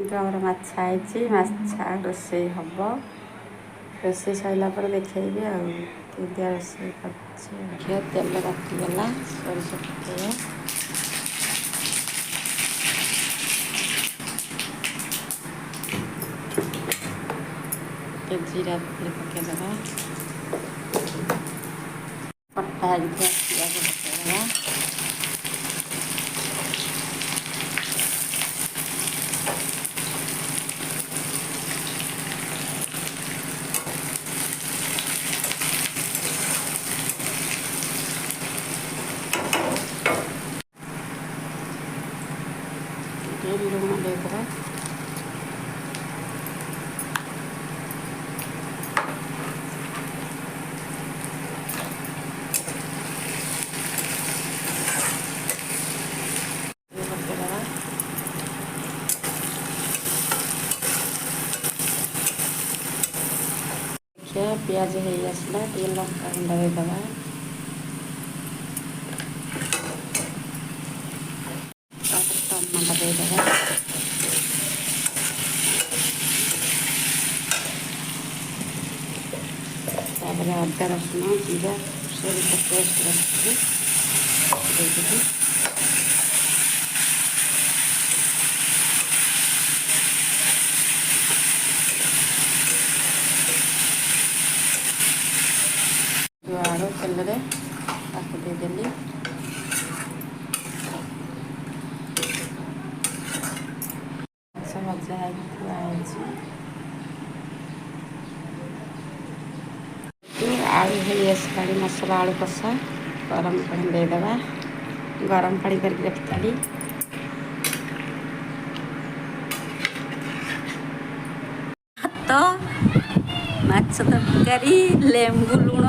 ଆମର ମାଛ ହେଇଛି, ମାଛ ରୋଷେଇ ହବ। ରୋଷେଇ ସରିଲା ପରେ ଦେଖେଇବି ଆଉ କେମିତିଆ ରୋଷେଇ କରୁଛି। ଘିଅ ତେଲ ତାତିଗଲା, ସୋରିଷ ପକେଇବା। ଜିରା ପକେଇଦେବା, କଟା ହେଇଥିବା ପିଆଜ ପକେଇଦେବା, ଟିକେ ଲୁଣ ଦେଇଦେବା, ପକେଇଦେବା, ଦେଖିବା ପିଆଜ ହେଇ ଆସିଲା, ଟିକେ ଲଙ୍କା ଗୁଣ୍ଡ ଦେଇଦେବା, ତାପରେ ଟମାଟୋ ଦେଇଦେବା, ତାପରେ ଅଦା ରସୁଣ ଜିରା ସୋରିଷ ପେଷ୍ଟ ରଖିକି ଦେଇଦେବି, ଆଳୁ ତେଲରେ ତାକୁ ଦେଇଦେଲି, ମାଛ ଭଜା ହେଇକି ଥୁଆ ହେଇଛି। ଆଳୁ ହେଇ ଆସିଲାଣି, ମସଲା ଆଳୁ କଷା। ଗରମ ପାଣି ଦେଇଦେବା, ଗରମ ପାଣି କରିକି ରଖିଥିଲି। ଭାତ, ମାଛ ତରକାରୀ, ଲେମ୍ବୁ ଲୁଣ,